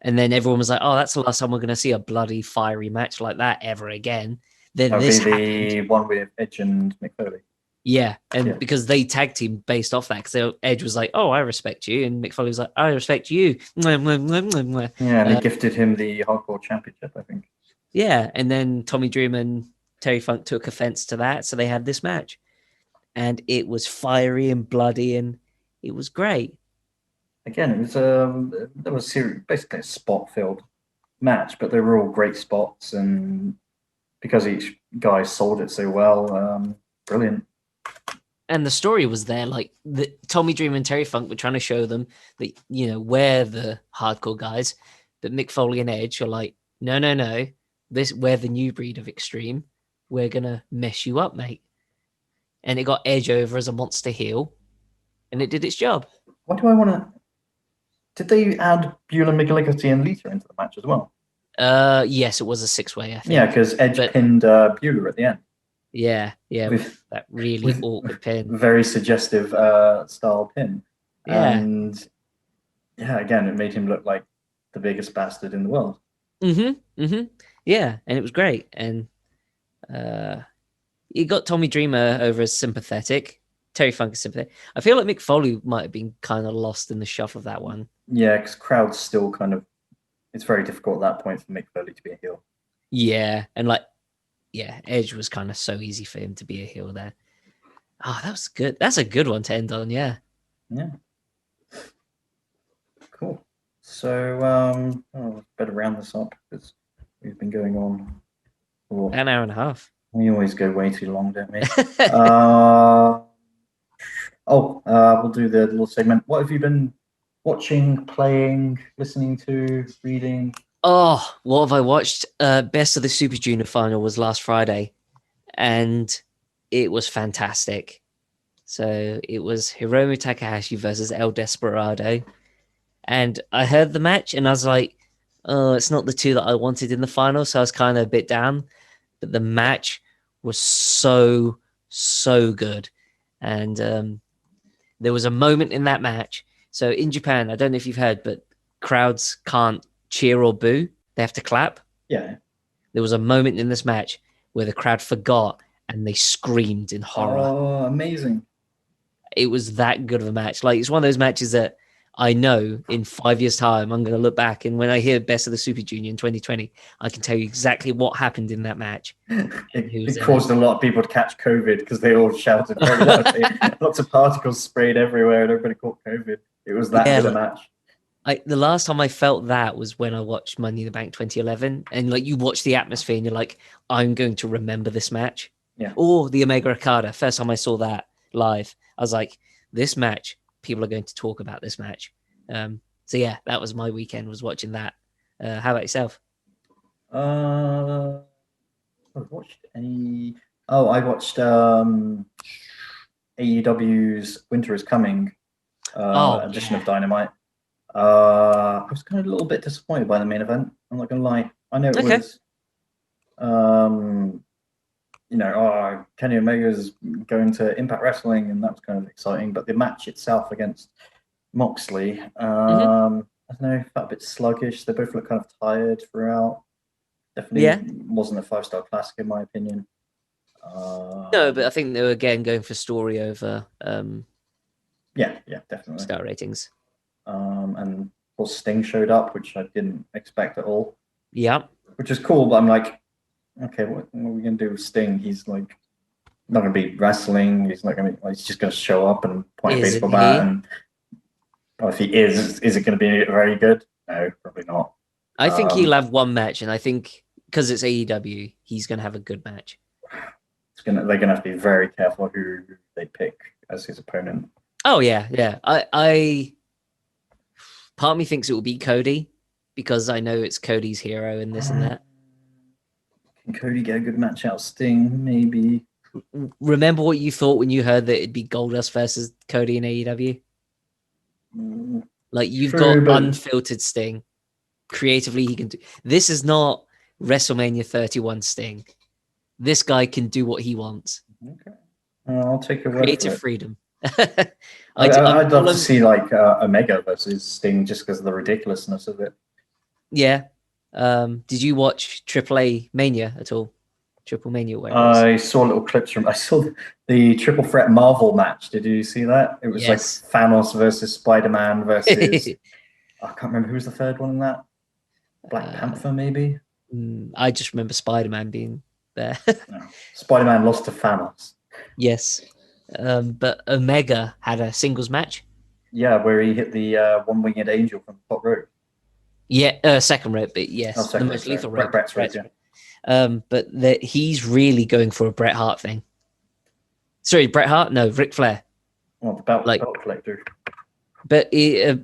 Speaker 2: and then everyone was like, oh, that's the last time we're going to see a bloody fiery match like that ever again. Then this happened.
Speaker 1: The one with Edge and Mick Foley.
Speaker 2: Yeah, and because they tag team based off that, because Edge was like, "Oh, I respect you," and Mick Foley was like, "I respect you."
Speaker 1: Yeah, and they gifted him the Hardcore Championship, I think.
Speaker 2: Yeah, and then Tommy Dreamer and Terry Funk took offense to that, so they had this match, and it was fiery and bloody, and it was great.
Speaker 1: Again, it was basically a spot-filled match, but they were all great spots, and because each guy sold it so well, brilliant.
Speaker 2: And the story was there, like Tommy Dreamer and Terry Funk were trying to show them that, we're the hardcore guys, but Mick Foley and Edge are like, no, we're the new breed of extreme. We're going to mess you up, mate. And it got Edge over as a monster heel. and it did its job.
Speaker 1: What do I want to? Did they add Beulah McGillicuddy and Lita into the match as well?
Speaker 2: Yes, it was a 6-way, I think.
Speaker 1: Yeah, because Edge pinned Beulah at the end.
Speaker 2: Yeah, with that really awkward pin.
Speaker 1: Very suggestive style pin.
Speaker 2: Yeah.
Speaker 1: And yeah, again, it made him look like the biggest bastard in the world.
Speaker 2: Yeah, and it was great. And he got Tommy Dreamer over as sympathetic. Terry Funk is sympathetic. I feel like Mick Foley might have been kind of lost in the shuffle of that one.
Speaker 1: Yeah, because crowds still kind of, it's very difficult at that point for Mick Foley to be a heel.
Speaker 2: Yeah, and like, yeah, Edge was kind of so easy for him to be a heel there. Oh, that was good. That's a good one to end on, yeah.
Speaker 1: Yeah. Cool. So, better round this up because we've been going on for
Speaker 2: an hour and a half.
Speaker 1: We always go way too long, don't we? We'll do the little segment. What have you been watching, playing, listening to, reading?
Speaker 2: Oh, what have I watched? Best of the Super Junior final was last Friday, and it was fantastic. So it was Hiromu Takahashi versus El Desperado. And I heard the match, and I was like, oh, it's not the two that I wanted in the final, so I was kind of a bit down. But the match was so good. And there was a moment in that match. So in Japan, I don't know if you've heard, but crowds can't cheer or boo. They have to clap.
Speaker 1: Yeah.
Speaker 2: There was a moment in this match where the crowd forgot and they screamed in horror.
Speaker 1: Oh, amazing.
Speaker 2: It was that good of a match. Like, it's one of those matches that I know in 5 years' time, I'm going to look back, and when I hear Best of the Super Junior in 2020, I can tell you exactly what happened in that match.
Speaker 1: It caused a lot of people to catch COVID because they all shouted very loudly. Lots of particles sprayed everywhere, and everybody caught COVID. It was that good a match.
Speaker 2: The last time I felt that was when I watched Money in the Bank 2011, and like, you watch the atmosphere and you're like, I'm going to remember this match.
Speaker 1: Yeah.
Speaker 2: Or the Omega Okada. First time I saw that live, I was like, this match, people are going to talk about this match. So yeah, that was my weekend, was watching that. How about yourself?
Speaker 1: I've watched any. Oh, I watched AEW's Winter is Coming edition of Dynamite. I was kind of a little bit disappointed by the main event. I'm not gonna lie. I know it was, Kenny Omega's going to Impact Wrestling, and that was kind of exciting. But the match itself against Moxley, I don't know, felt a bit sluggish. They both looked kind of tired throughout. Definitely wasn't a 5-star classic in my opinion.
Speaker 2: No, but I think they were again going for story over.
Speaker 1: Yeah, definitely.
Speaker 2: Star ratings.
Speaker 1: And of course Sting showed up, which I didn't expect at all.
Speaker 2: Yeah.
Speaker 1: Which is cool, but I'm like, okay, what are we gonna do with Sting? He's like not gonna be wrestling. He's not gonna. He's just gonna show up and point a baseball bat. And if he is it gonna be very good? No, probably not.
Speaker 2: I think he'll have one match, and I think because it's AEW, he's gonna have a good match.
Speaker 1: They're gonna have to be very careful who they pick as his opponent.
Speaker 2: Oh yeah. I part of me thinks it will be Cody, because I know it's Cody's hero and this and that.
Speaker 1: Can Cody get a good match out of Sting? Maybe.
Speaker 2: Remember what you thought when you heard that it'd be Goldust versus Cody in AEW? Like, you've got unfiltered Sting. Creatively, he can do. This is not WrestleMania 31 Sting. This guy can do what he wants.
Speaker 1: Okay. I'll take your word
Speaker 2: creative
Speaker 1: for it.
Speaker 2: freedom.
Speaker 1: I'd love to see like Omega versus Sting just because of the ridiculousness of it.
Speaker 2: Yeah. Did you watch AAA Mania at all? Triple Mania?
Speaker 1: I saw little clips from. I saw the Triple Threat Marvel match. Did you see that? It was like Thanos versus Spider-Man versus. I can't remember who was the third one in that. Black Panther, maybe.
Speaker 2: I just remember Spider-Man being there.
Speaker 1: No. Spider-Man lost to Thanos.
Speaker 2: Yes. But Omega had a singles match.
Speaker 1: Yeah, where he hit the one-winged angel from the top rope.
Speaker 2: Yeah, second rope, but yes,
Speaker 1: the most lethal rope. Bret's rope,
Speaker 2: yeah. But he's really going for a Bret Hart thing. Sorry, Bret Hart? No, Ric Flair.
Speaker 1: Well, the belt collector.
Speaker 2: But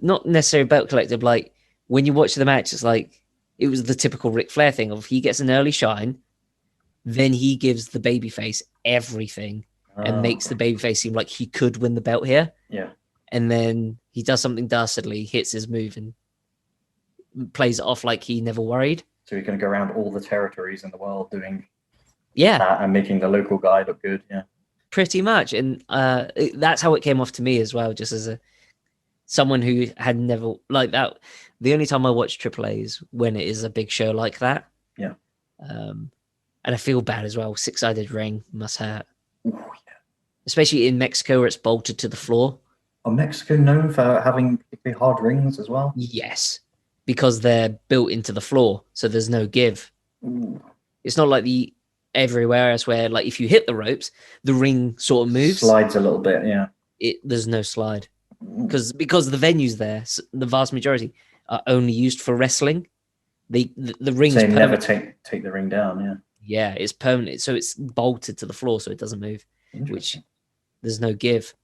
Speaker 2: not necessarily belt collector. But like, when you watch the match, it's like it was the typical Ric Flair thing of he gets an early shine, then he gives the babyface everything and makes the babyface seem like he could win the belt here.
Speaker 1: Yeah.
Speaker 2: and then he does something dastardly, hits his move, and plays it off like he never worried.
Speaker 1: So you're going to go around all the territories in the world doing
Speaker 2: Yeah,
Speaker 1: that and making the local guy look good. Yeah,
Speaker 2: pretty much. And that's how it came off to me as well, just as someone who had never like that. The only time I watch AAA is when it is a big show like that.
Speaker 1: Yeah.
Speaker 2: And I feel bad as well. Six-sided ring must hurt.
Speaker 1: Ooh, yeah.
Speaker 2: Especially in Mexico where it's bolted to the floor.
Speaker 1: Are Mexico known for having particularly hard rings as well?
Speaker 2: Yes, because they're built into the floor, so there's no give.
Speaker 1: Ooh.
Speaker 2: It's not like the everywhere else where, like, if you hit the ropes, the ring sort of moves.
Speaker 1: Slides a little bit, yeah.
Speaker 2: There's no slide. Because the venues there, the vast majority, are only used for wrestling. The ring.
Speaker 1: So never take the ring down, yeah.
Speaker 2: Yeah, it's permanent, so it's bolted to the floor, so it doesn't move. Which there's no give.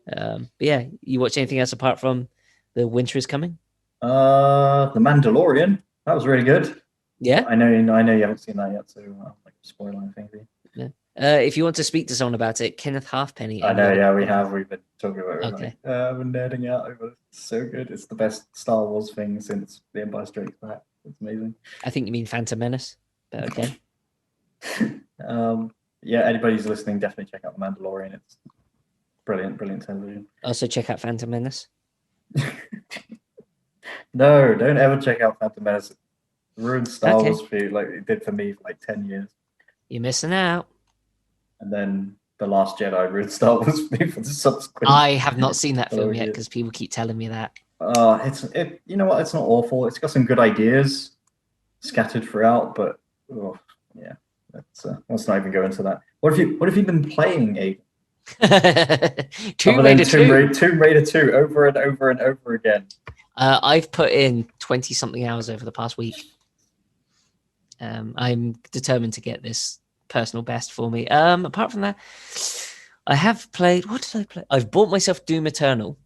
Speaker 2: But yeah, you watch anything else apart from The Winter Is Coming?
Speaker 1: The Mandalorian. That was really good.
Speaker 2: Yeah,
Speaker 1: I know you haven't seen that yet, so I'll spoil anything for you.
Speaker 2: Yeah. If you want to speak to someone about it, Kenneth Halfpenny.
Speaker 1: I know, yeah, we've been talking about it.
Speaker 2: Okay.
Speaker 1: We're nerding out over it. It's so good. It's the best Star Wars thing since The Empire Strikes Back. It's amazing.
Speaker 2: I think you mean Phantom Menace, but okay.
Speaker 1: Yeah, anybody who's listening, definitely check out The Mandalorian. It's brilliant television.
Speaker 2: Also check out Phantom Menace.
Speaker 1: No, don't ever check out Phantom Menace. It ruined Star Wars for you like it did for me for like 10 years.
Speaker 2: You're missing out.
Speaker 1: And then The Last Jedi ruined Star Wars for me for the subsequent.
Speaker 2: I have not seen that film yet because people keep telling me that.
Speaker 1: You know what? It's not awful. It's got some good ideas scattered throughout, but yeah, let's not even go into that. What have you been playing, Aiden?
Speaker 2: Tomb
Speaker 1: Raider 2 over and over and over again.
Speaker 2: I've put in 20 something hours over the past week. I'm determined to get this personal best for me. Apart from that, I have played. What did I play? I've bought myself Doom Eternal.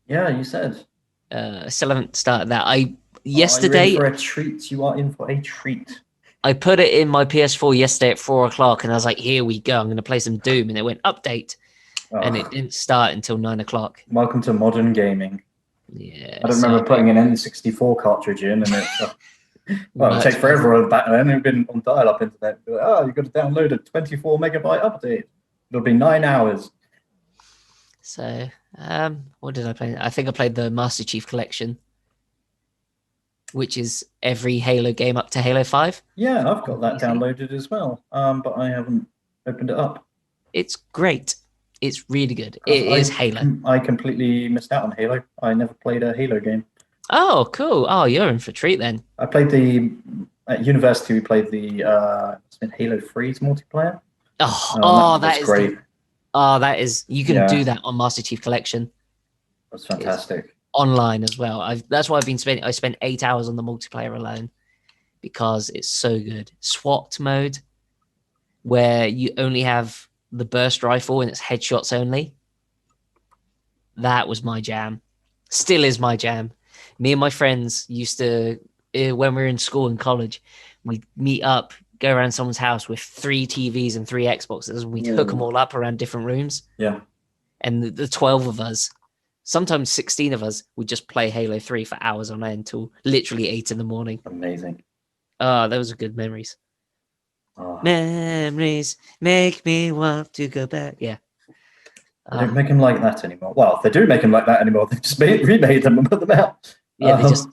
Speaker 1: Yeah, you said.
Speaker 2: I still haven't started that. Yesterday.
Speaker 1: Are you in for a treat? You are in for a treat.
Speaker 2: I put it in my PS4 yesterday at 4:00, and I was like, "Here we go! I'm going to play some Doom," and it went update, and it didn't start until 9:00.
Speaker 1: Welcome to modern gaming.
Speaker 2: Yeah,
Speaker 1: I don't remember putting an N64 cartridge in, and it would take forever back then. It'd been on dial-up internet. Like, you've got to download a 24 megabyte update. It'll be 9 hours.
Speaker 2: So, what did I play? I think I played the Master Chief Collection, which is every Halo game up to Halo 5.
Speaker 1: Yeah, I've got that downloaded as well, but I haven't opened it up.
Speaker 2: It's great. It's really good. It is Halo.
Speaker 1: I completely missed out on Halo. I never played a Halo game.
Speaker 2: Oh, cool. Oh, you're in for a treat then.
Speaker 1: I played at university. We played the Halo 3's multiplayer.
Speaker 2: That's
Speaker 1: great.
Speaker 2: That is. You can do that on Master Chief Collection.
Speaker 1: That's fantastic.
Speaker 2: Online as well. That's why I've been spending. I spent 8 hours on the multiplayer alone because it's so good. SWAT mode, where you only have the burst rifle and it's headshots only. That was my jam. Still is my jam. Me and my friends used to, when we were in school and college, we'd meet up, go around someone's house with 3 TVs and 3 Xboxes, and we'd hook them all up around different rooms.
Speaker 1: Yeah.
Speaker 2: And the 12 of us, sometimes 16 of us, would just play Halo 3 for hours on end till literally 8 in the morning.
Speaker 1: Amazing.
Speaker 2: Those are good memories. Memories make me want to go back. Yeah.
Speaker 1: They don't make them like that anymore. Well, if they do make them like that anymore, they just remade them and put them out.
Speaker 2: Yeah, they just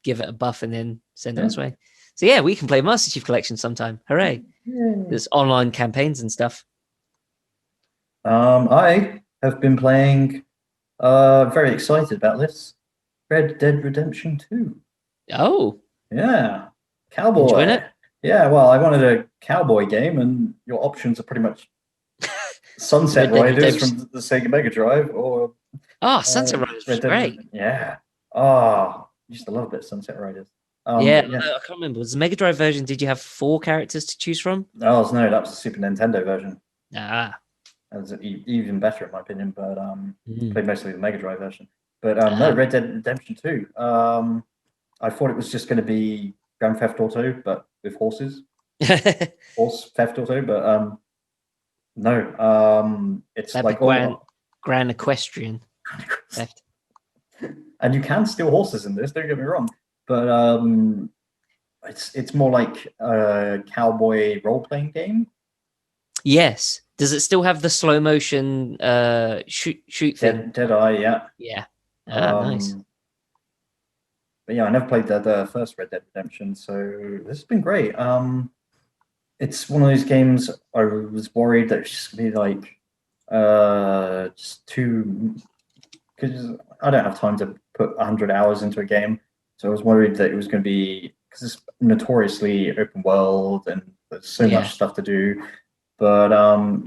Speaker 2: give it a buff and then send it its way. So yeah, we can play Master Chief Collection sometime. Hooray. There's online campaigns and stuff.
Speaker 1: I have been playing, very excited about this, Red Dead Redemption 2.
Speaker 2: Oh.
Speaker 1: Yeah. Cowboy.
Speaker 2: Enjoying it?
Speaker 1: Yeah, well, I wanted a cowboy game, and your options are pretty much Sunset Riders from the Sega Mega Drive, or
Speaker 2: Sunset Riders was great.
Speaker 1: Yeah. I used to love a bit of Sunset Riders.
Speaker 2: I can't remember. Was the Mega Drive version? Did you have 4 characters to choose from?
Speaker 1: No, that was the Super Nintendo version.
Speaker 2: That
Speaker 1: was even better in my opinion, but played mostly the Mega Drive version. But no, Red Dead Redemption 2. I thought it was just going to be Grand Theft Auto, but with horses. Horse Theft Auto, but no. It's
Speaker 2: that'd
Speaker 1: like
Speaker 2: be Grand Equestrian Theft.
Speaker 1: And you can steal horses in this, don't get me wrong, but it's more like a cowboy role-playing game.
Speaker 2: Yes. Does it still have the slow motion shoot thing?
Speaker 1: Dead Eye, yeah.
Speaker 2: Yeah. Nice.
Speaker 1: But yeah, I never played the first Red Dead Redemption, so this has been great. It's one of those games I was worried that it's just gonna be like just too, because I don't have time to put 100 hours into a game, so I was worried that it was going to be, because it's notoriously open world and there's so much stuff to do. But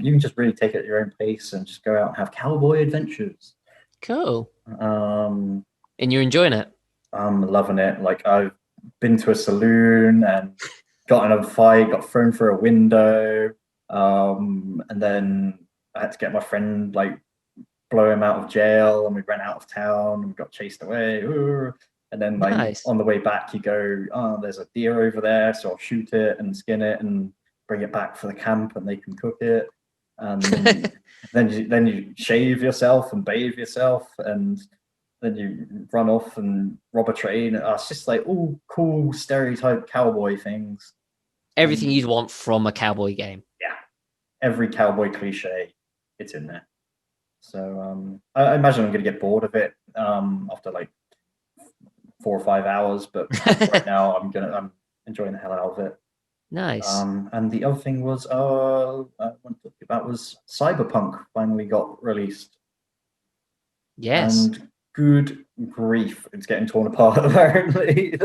Speaker 1: you can just really take it at your own pace and just go out and have cowboy adventures.
Speaker 2: Cool. And you're enjoying it?
Speaker 1: I'm loving it. Like, I've been to a saloon and got in a fight, got thrown through a window, and then I had to get my friend, like, blow him out of jail, and we ran out of town and we got chased away. And then, like, on the way back, you go, oh, there's a deer over there, so I'll shoot it and skin it and bring it back for the camp and they can cook it. And then you shave yourself and bathe yourself, and then you run off and rob a train. It's just like all cool stereotype cowboy things.
Speaker 2: Everything you'd want from a cowboy game.
Speaker 1: Yeah, every cowboy cliche, it's in there. So I imagine I'm going to get bored of it after like 4 or 5 hours, but right now I'm enjoying the hell out of it.
Speaker 2: Nice.
Speaker 1: And the other thing was I want to talk about was Cyberpunk finally got released.
Speaker 2: Yes.
Speaker 1: And good grief, it's getting torn apart apparently.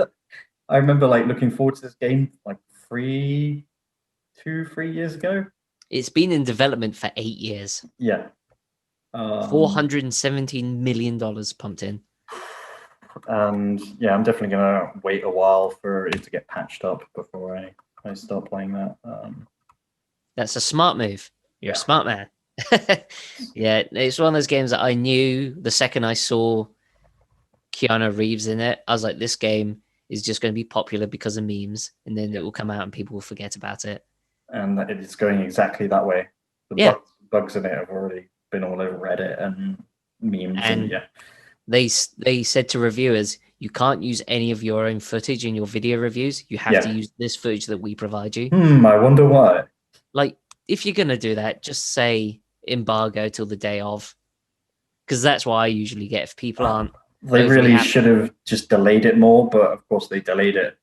Speaker 1: I remember like looking forward to this game like 3 years ago.
Speaker 2: It's been in development for 8 years.
Speaker 1: Yeah.
Speaker 2: $417 million pumped in.
Speaker 1: And yeah, I'm definitely gonna wait a while for it to get patched up before I start playing that.
Speaker 2: That's a smart move. You're a smart man. Yeah, it's one of those games that I knew the second I saw Keanu Reeves in it. I was like, this game is just going to be popular because of memes, and then it will come out and people will forget about it. And
Speaker 1: it's going exactly that way. The bugs in it have already been all over Reddit and memes. And
Speaker 2: they said to reviewers, you can't use any of your own footage in your video reviews. You have to use this footage that we provide you.
Speaker 1: I wonder why.
Speaker 2: Like, if you're going to do that, just say embargo till the day of. Because that's what I usually get if people aren't.
Speaker 1: They really should have just delayed it more, but of course they delayed it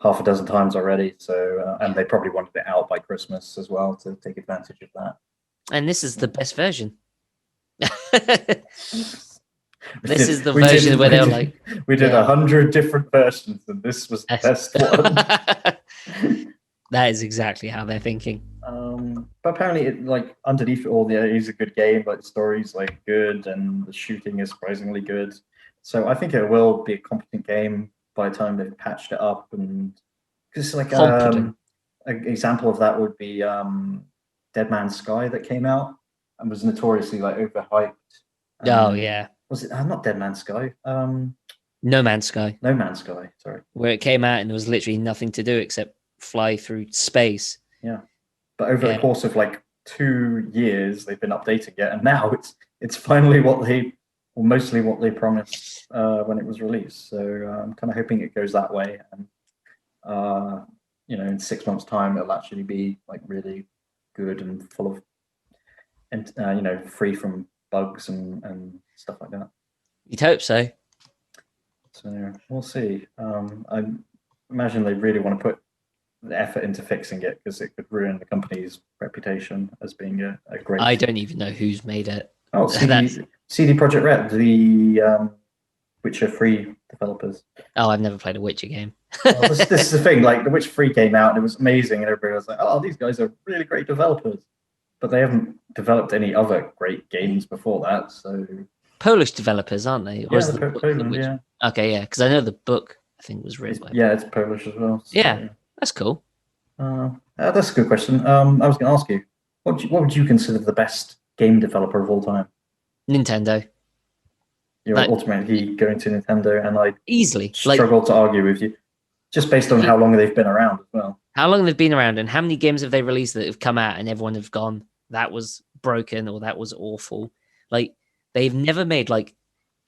Speaker 1: half a dozen times already. So, and they probably wanted it out by Christmas as well to take advantage of that.
Speaker 2: And this is the best version. This is the version where they're like...
Speaker 1: We did 100 different versions, and this was the best one.
Speaker 2: That is exactly how they're thinking.
Speaker 1: But apparently, like underneath it all, it is a good game. Like the story's like good, and the shooting is surprisingly good. So I think it will be a competent game by the time they've patched it up. And because like an example of that would be Dead Man's Sky that came out and was notoriously like overhyped.
Speaker 2: Oh yeah.
Speaker 1: Was it not Dead Man's Sky?
Speaker 2: No Man's Sky.
Speaker 1: No Man's Sky, sorry.
Speaker 2: Where it came out and there was literally nothing to do except fly through space.
Speaker 1: Yeah. But over the course of like 2 years, they've been updating it, and now it's finally mostly what they promised when it was released. So I'm kind of hoping it goes that way, and in 6 months' time, it'll actually be like really good and full of, and free from bugs and stuff like that.
Speaker 2: You'd hope so.
Speaker 1: So we'll see. I imagine they really want to put the effort into fixing it because it could ruin the company's reputation as being a great...
Speaker 2: I don't even know who's made it.
Speaker 1: Oh, CD Projekt Red, the Witcher 3 developers.
Speaker 2: Oh, I've never played a Witcher game.
Speaker 1: Well, this is the thing, like the Witcher 3 came out and it was amazing and everybody was like, oh, these guys are really great developers. But they haven't developed any other great games before that, so...
Speaker 2: Polish developers, aren't they? Or
Speaker 1: yeah, Poland, yeah.
Speaker 2: Okay, yeah, because I know the book, I think, was written by...
Speaker 1: Yeah, it's Polish as well. So,
Speaker 2: yeah, that's cool.
Speaker 1: That's a good question. I was going to ask you, what would you consider the best game developer of all time?
Speaker 2: Nintendo.
Speaker 1: You're ultimately going to Nintendo, and I
Speaker 2: easily
Speaker 1: struggle to argue with you, just based on how long they've been around as well.
Speaker 2: How long they've been around, and how many games have they released that have come out and everyone have gone, that was broken or that was awful. Like they've never made like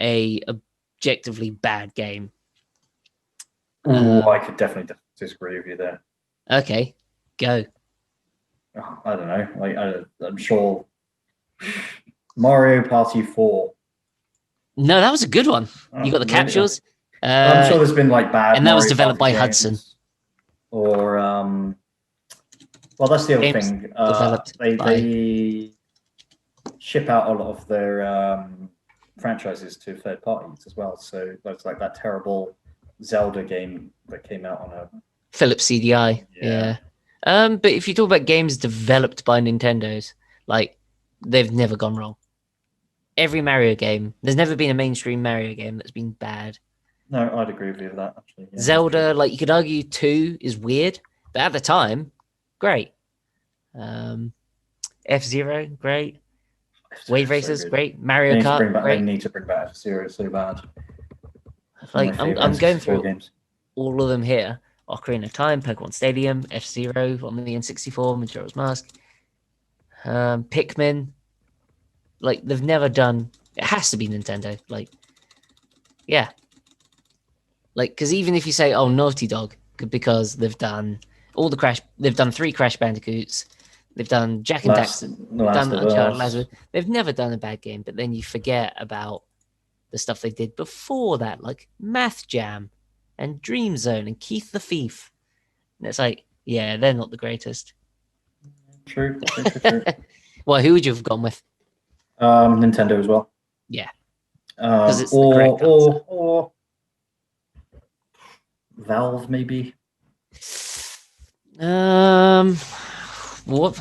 Speaker 2: a objectively bad game.
Speaker 1: I could definitely disagree with you there.
Speaker 2: Okay, go.
Speaker 1: I don't know. Like I'm sure Mario Party 4.
Speaker 2: No, that was a good one. You got the capsules.
Speaker 1: I'm sure there's been like bad,
Speaker 2: and that
Speaker 1: Mario
Speaker 2: was developed
Speaker 1: Party
Speaker 2: by
Speaker 1: games,
Speaker 2: Hudson.
Speaker 1: Or well, that's the other
Speaker 2: Games
Speaker 1: thing.
Speaker 2: developed
Speaker 1: They ship out a lot of their franchises to third parties as well. So that's like that terrible Zelda game that came out on a
Speaker 2: Philips CDI. Yeah. But if you talk about games developed by Nintendo's, like they've never gone wrong. Every Mario game, there's never been a mainstream Mario game that's been bad.
Speaker 1: No, I'd agree with you with that, actually. Yeah,
Speaker 2: Zelda, like you could argue 2 is weird, but at the time, great. F-Zero, great. Wave Racers,
Speaker 1: so
Speaker 2: great. Mario Kart, great.
Speaker 1: They need to bring back F-Zero so bad.
Speaker 2: Like I'm going through games. All of them here. Ocarina of Time, Pokemon Stadium, F-Zero on the N64, Majora's Mask, Pikmin. Like they've never done. It has to be Nintendo. Like, yeah. Like, because even if you say, "Oh, Naughty Dog," because they've done they've done 3 Crash Bandicoots, they've done Jack and Daxter, they've done Uncharted Lazarus. They've never done a bad game, but then you forget about the stuff they did before that, like Math Jam and Dream Zone and Keith the Thief. And it's like, yeah, they're not the greatest.
Speaker 1: True.
Speaker 2: Well, who would you have gone with?
Speaker 1: Nintendo as well.
Speaker 2: Yeah. Because it's the correct answer.
Speaker 1: Or Valve, maybe.
Speaker 2: What?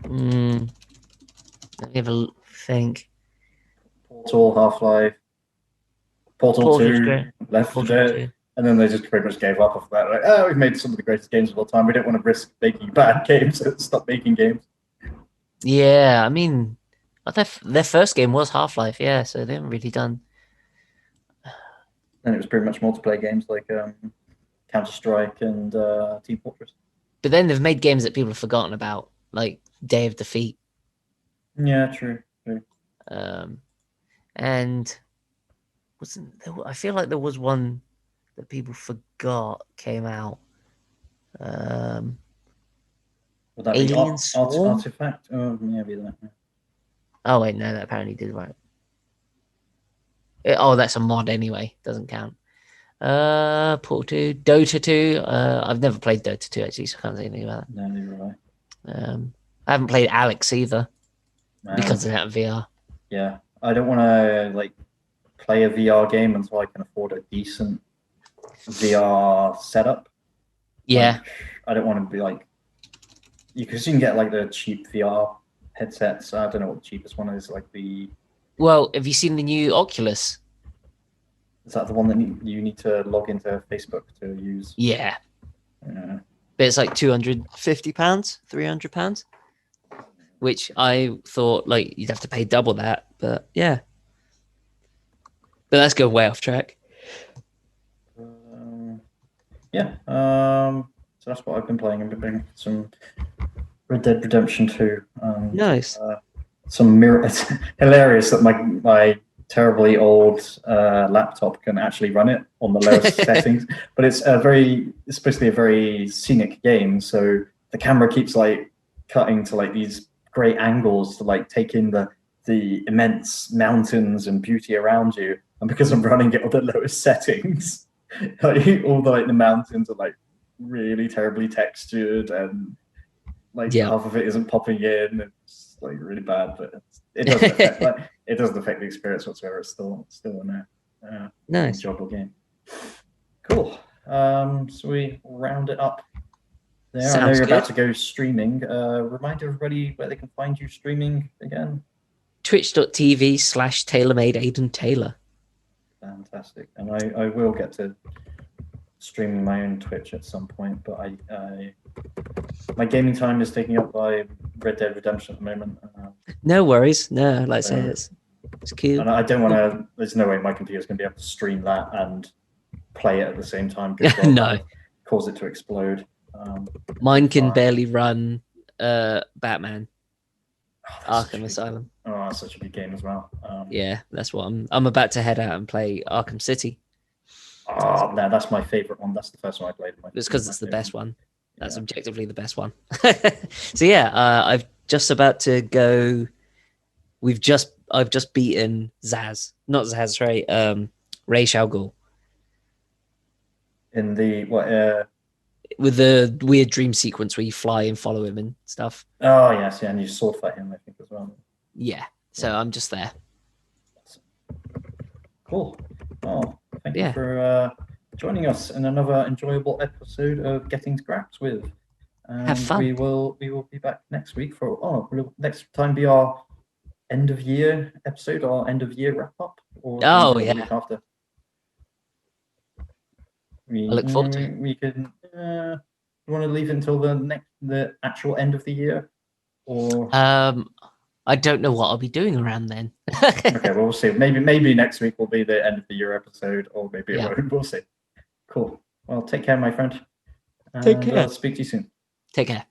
Speaker 2: Let me have a think.
Speaker 1: Portal, Half-Life, Portal 2, Left 4 Dead, and then they just pretty much gave up after that. Like, we've made some of the greatest games of all time. We don't want to risk making bad games. So stop making games.
Speaker 2: Yeah, I mean, their first game was Half-Life, yeah, so they haven't really done.
Speaker 1: And it was pretty much multiplayer games like Counter-Strike and Team Fortress.
Speaker 2: But then they've made games that people have forgotten about, like Day of Defeat.
Speaker 1: Yeah, true.
Speaker 2: And wasn't there? I feel like there was one that people forgot came out.
Speaker 1: Would that
Speaker 2: Alien
Speaker 1: be
Speaker 2: Swarm?
Speaker 1: Artifact? Oh, yeah, be that. Yeah.
Speaker 2: Oh wait, no, that apparently did right. Oh, that's a mod anyway. Doesn't count. Portal 2, Dota 2. I've never played Dota 2 actually, so I can't say anything about that.
Speaker 1: No, neither have I.
Speaker 2: I haven't played Alex either because of that VR.
Speaker 1: Yeah, I don't want to like play a VR game until I can afford a decent VR setup.
Speaker 2: Yeah,
Speaker 1: like, I don't want to be like because you can get like the cheap VR headsets. I don't know what the cheapest one is. Like the.
Speaker 2: Well, have you seen the new Oculus?
Speaker 1: Is that the one that you need to log into Facebook to use?
Speaker 2: Yeah. But it's like £250, £300, which I thought like you'd have to pay double that. But yeah. But let's go way off track.
Speaker 1: Yeah. So that's what I've been playing. I've been playing some Red Dead Redemption 2.
Speaker 2: Nice.
Speaker 1: It's hilarious that my terribly old laptop can actually run it on the lowest settings, but it's supposed to be a very scenic game, so the camera keeps like cutting to like these great angles to like take in the immense mountains and beauty around you, and because I'm running it on the lowest settings, like all the mountains are like really terribly textured and like half of it isn't popping in. It's like really bad, but it doesn't affect it doesn't affect the experience whatsoever. It's still a
Speaker 2: nice
Speaker 1: enjoyable game. Cool. So we round it up there.
Speaker 2: Sounds
Speaker 1: I know you're
Speaker 2: good.
Speaker 1: about to go streaming. Remind everybody where they can find you streaming again.
Speaker 2: Twitch.tv/TaylorMade Aiden Taylor.
Speaker 1: Fantastic. And I will get to streaming my own Twitch at some point, but my gaming time is taken up by Red Dead Redemption at the moment.
Speaker 2: No worries. No, like I say, it's cute.
Speaker 1: And I don't want to. There's no way my computer's going to be able to stream that and play it at the same time.
Speaker 2: No,
Speaker 1: cause it to explode.
Speaker 2: Mine can barely run Batman. Arkham Asylum.
Speaker 1: Oh, that's such a good game as well.
Speaker 2: Yeah, that's what I'm about to head out and play Arkham City.
Speaker 1: Oh, no, that's my favorite one. That's the first one I played.
Speaker 2: It's because it's the best one. That's objectively the best one. So yeah, I've just about to go. I've just beaten Zaz, not Zaz, right? Ra's al Ghul.
Speaker 1: In the
Speaker 2: with the weird dream sequence where you fly and follow him and stuff.
Speaker 1: Oh yes, yeah, and you sword fight him, I think, as well.
Speaker 2: Yeah, so I'm just there.
Speaker 1: Cool. Oh, thank you for joining us in another enjoyable episode of Getting Scraps with. And
Speaker 2: have fun.
Speaker 1: We will be back next week for next time be our end of year episode, our end of year wrap up. Or
Speaker 2: the week
Speaker 1: after.
Speaker 2: I look forward to it.
Speaker 1: We can. You want to leave it until the actual end of the year, or
Speaker 2: I don't know what I'll be doing around then.
Speaker 1: Okay, well, we'll see. Maybe next week will be the end of the year episode, or maybe it won't. We'll see. Cool. Well, take care, my friend.
Speaker 2: Take care.
Speaker 1: I'll speak to you soon.
Speaker 2: Take care.